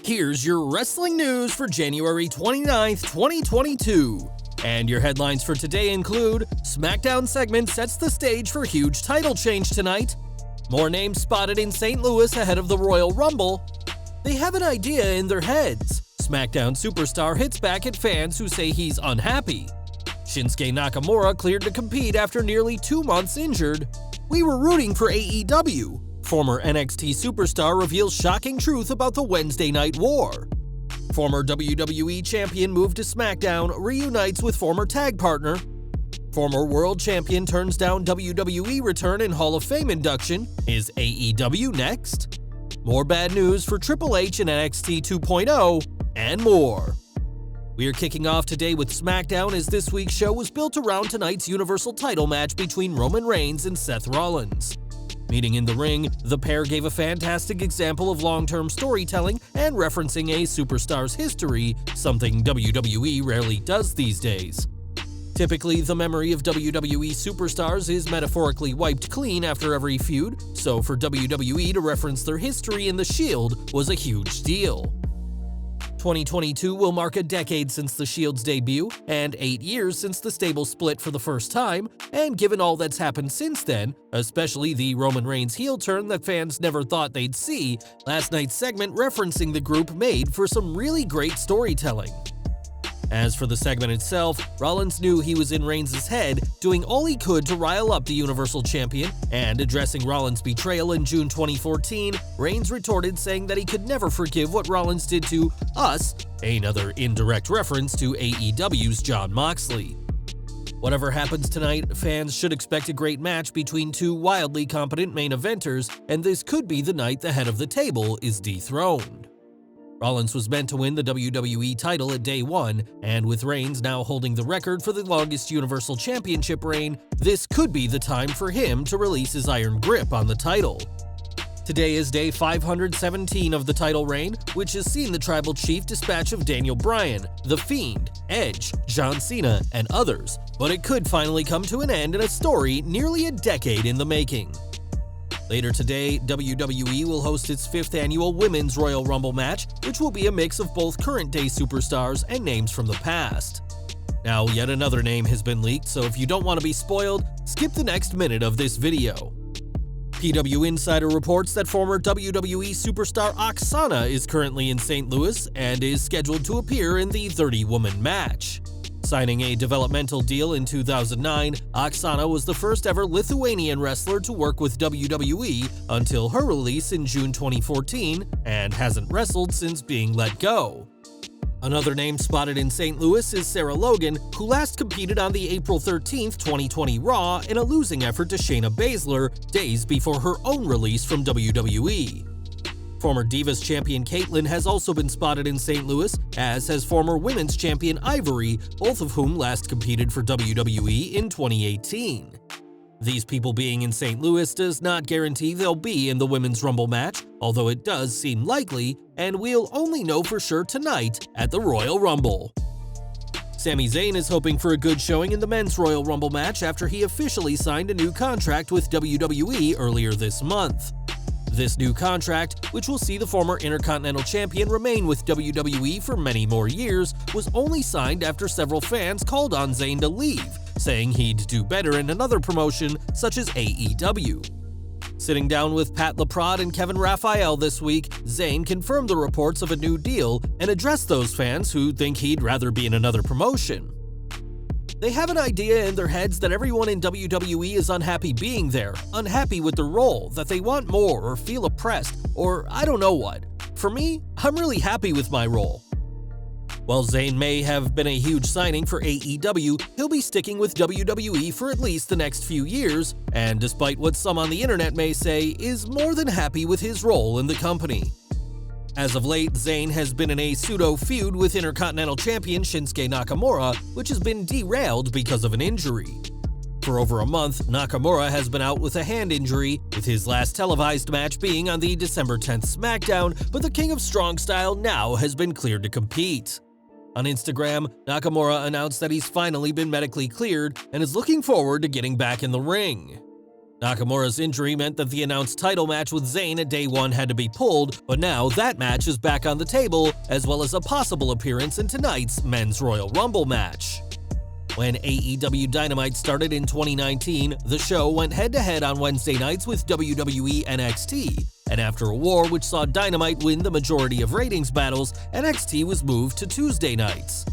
Here's your wrestling news for January 29th, 2022. And your headlines for today include: Smackdown segment sets the stage for huge title change tonight. More names spotted in St. Louis ahead of the Royal Rumble. They have an idea in their heads. Smackdown superstar hits back at fans who say he's unhappy. Shinsuke Nakamura cleared to compete after nearly 2 months injured. We were rooting for AEW. Former NXT superstar reveals shocking truth about the Wednesday Night War. Former WWE champion moved to Smackdown, reunites with former tag partner. Former world champion turns down WWE return in Hall of Fame induction. Is AEW next? More bad news for Triple H and NXT 2.0, and more. We are kicking off today with Smackdown, as this week's show was built around tonight's Universal title match between Roman Reigns and Seth Rollins. Meeting in the ring, the pair gave a fantastic example of long-term storytelling and referencing a superstar's history, something WWE rarely does these days. Typically, the memory of WWE superstars is metaphorically wiped clean after every feud, so for WWE to reference their history in The Shield was a huge deal. 2022 will mark a decade since The Shield's debut, and 8 years since the stable split for the first time, and given all that's happened since then, especially the Roman Reigns heel turn that fans never thought they'd see, last night's segment referencing the group made for some really great storytelling. As for the segment itself, Rollins knew he was in Reigns' head, doing all he could to rile up the Universal Champion, and addressing Rollins' betrayal in June 2014, Reigns retorted saying that he could never forgive what Rollins did to us, another indirect reference to AEW's Jon Moxley. Whatever happens tonight, fans should expect a great match between two wildly competent main eventers, and this could be the night the head of the table is dethroned. Rollins was meant to win the WWE title at day one, and with Reigns now holding the record for the longest Universal Championship reign, this could be the time for him to release his iron grip on the title. Today is day 517 of the title reign, which has seen the Tribal Chief dispatch of Daniel Bryan, The Fiend, Edge, John Cena, and others, but it could finally come to an end in a story nearly a decade in the making. Later today, WWE will host its 5th annual Women's Royal Rumble match, which will be a mix of both current-day superstars and names from the past. Now, yet another name has been leaked, so if you don't want to be spoiled, skip the next minute of this video. PW Insider reports that former WWE superstar Oksana is currently in St. Louis and is scheduled to appear in the 30-woman match. Signing a developmental deal in 2009, Oksana was the first ever Lithuanian wrestler to work with WWE until her release in June 2014, and hasn't wrestled since being let go. Another name spotted in St. Louis is Sarah Logan, who last competed on the April 13, 2020 Raw in a losing effort to Shayna Baszler days before her own release from WWE. Former Divas champion Caitlyn has also been spotted in St. Louis, as has former Women's champion Ivory, both of whom last competed for WWE in 2018. These people being in St. Louis does not guarantee they'll be in the Women's Rumble match, although it does seem likely, and we'll only know for sure tonight at the Royal Rumble. Sami Zayn is hoping for a good showing in the Men's Royal Rumble match after he officially signed a new contract with WWE earlier this month. This new contract, which will see the former Intercontinental Champion remain with WWE for many more years, was only signed after several fans called on Zayn to leave, saying he'd do better in another promotion such as AEW. Sitting down with Pat LaPrade and Kevin Raphael this week, Zayn confirmed the reports of a new deal and addressed those fans who think he'd rather be in another promotion. They have an idea in their heads that everyone in WWE is unhappy being there, unhappy with their role, that they want more or feel oppressed, or I don't know what. For me, I'm really happy with my role. While Zayn may have been a huge signing for AEW, he'll be sticking with WWE for at least the next few years, and despite what some on the internet may say, is more than happy with his role in the company. As of late, Zayn has been in a pseudo-feud with Intercontinental Champion Shinsuke Nakamura, which has been derailed because of an injury. For over a month, Nakamura has been out with a hand injury, with his last televised match being on the December 10th Smackdown, but the King of Strong Style now has been cleared to compete. On Instagram, Nakamura announced that he's finally been medically cleared and is looking forward to getting back in the ring. Nakamura's injury meant that the announced title match with Zayn at Day 1 had to be pulled, but now that match is back on the table, as well as a possible appearance in tonight's Men's Royal Rumble match. When AEW Dynamite started in 2019, the show went head-to-head on Wednesday nights with WWE NXT, and after a war which saw Dynamite win the majority of ratings battles, NXT was moved to Tuesday nights.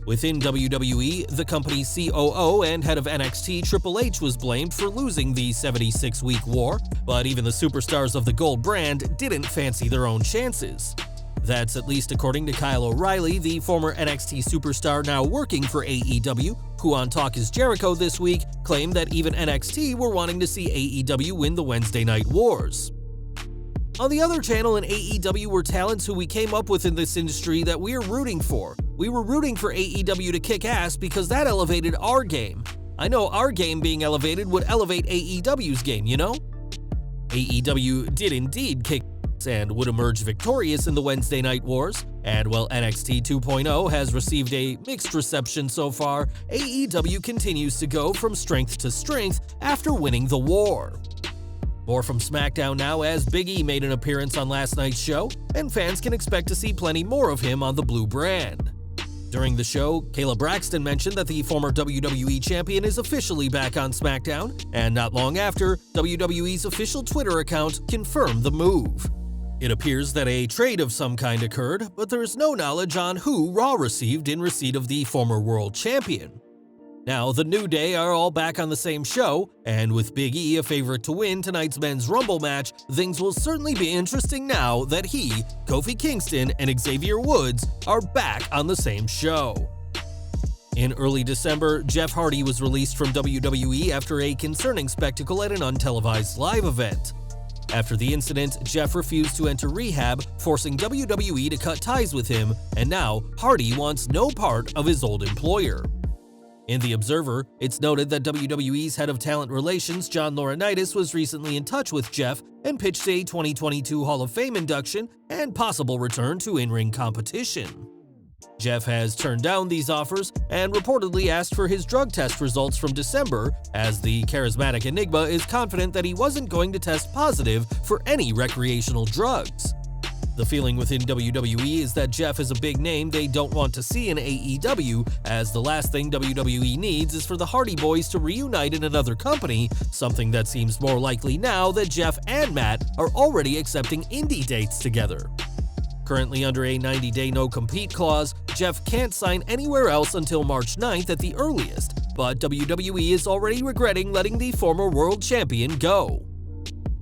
Within WWE, the company's COO and head of NXT, Triple H, was blamed for losing the 76-week war, but even the superstars of the Gold brand didn't fancy their own chances. That's at least according to Kyle O'Reilly, the former NXT superstar now working for AEW, who on Talk is Jericho this week claimed that even NXT were wanting to see AEW win the Wednesday Night Wars. On the other channel in AEW were talents who we came up with in this industry that we're rooting for. We were rooting for AEW to kick ass because that elevated our game. I know our game being elevated would elevate AEW's game, you know? AEW did indeed kick ass and would emerge victorious in the Wednesday Night Wars, and while NXT 2.0 has received a mixed reception so far, AEW continues to go from strength to strength after winning the war. More from Smackdown now, as Big E made an appearance on last night's show, and fans can expect to see plenty more of him on the blue brand. During the show, Kayla Braxton mentioned that the former WWE champion is officially back on SmackDown, and not long after, WWE's official Twitter account confirmed the move. It appears that a trade of some kind occurred, but there is no knowledge on who Raw received in receipt of the former world champion. Now, the New Day are all back on the same show, and with Big E a favorite to win tonight's Men's Rumble match, things will certainly be interesting now that he, Kofi Kingston, and Xavier Woods are back on the same show. In early December, Jeff Hardy was released from WWE after a concerning spectacle at an untelevised live event. After the incident, Jeff refused to enter rehab, forcing WWE to cut ties with him, and now Hardy wants no part of his old employer. In The Observer, it's noted that WWE's head of talent relations, John Laurinaitis, was recently in touch with Jeff and pitched a 2022 Hall of Fame induction and possible return to in-ring competition. Jeff has turned down these offers and reportedly asked for his drug test results from December, as the charismatic enigma is confident that he wasn't going to test positive for any recreational drugs. The feeling within WWE is that Jeff is a big name they don't want to see in AEW, as the last thing WWE needs is for the Hardy Boys to reunite in another company, something that seems more likely now that Jeff and Matt are already accepting indie dates together. Currently under a 90-day no-compete clause, Jeff can't sign anywhere else until March 9th at the earliest, but WWE is already regretting letting the former world champion go.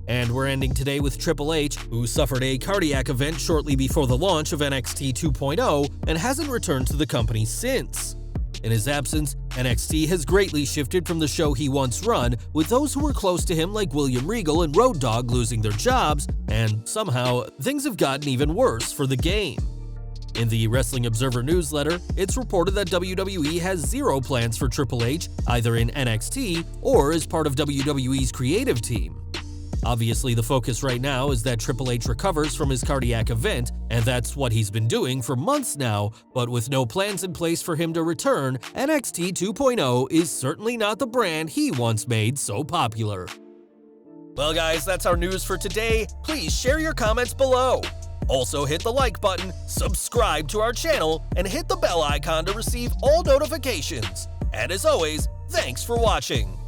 And we're ending today with Triple H, who suffered a cardiac event shortly before the launch of NXT 2.0 and hasn't returned to the company since. In his absence, NXT has greatly shifted from the show he once run, with those who were close to him like William Regal and Road Dogg losing their jobs, and somehow things have gotten even worse for the game. In the Wrestling Observer newsletter, it's reported that WWE has zero plans for Triple H, either in NXT or as part of WWE's creative team. Obviously, the focus right now is that Triple H recovers from his cardiac event, and that's what he's been doing for months now, but with no plans in place for him to return, NXT 2.0 is certainly not the brand he once made so popular. Well guys, that's our news for today. Please share your comments below. Also hit the like button, subscribe to our channel, and hit the bell icon to receive all notifications. And as always, thanks for watching.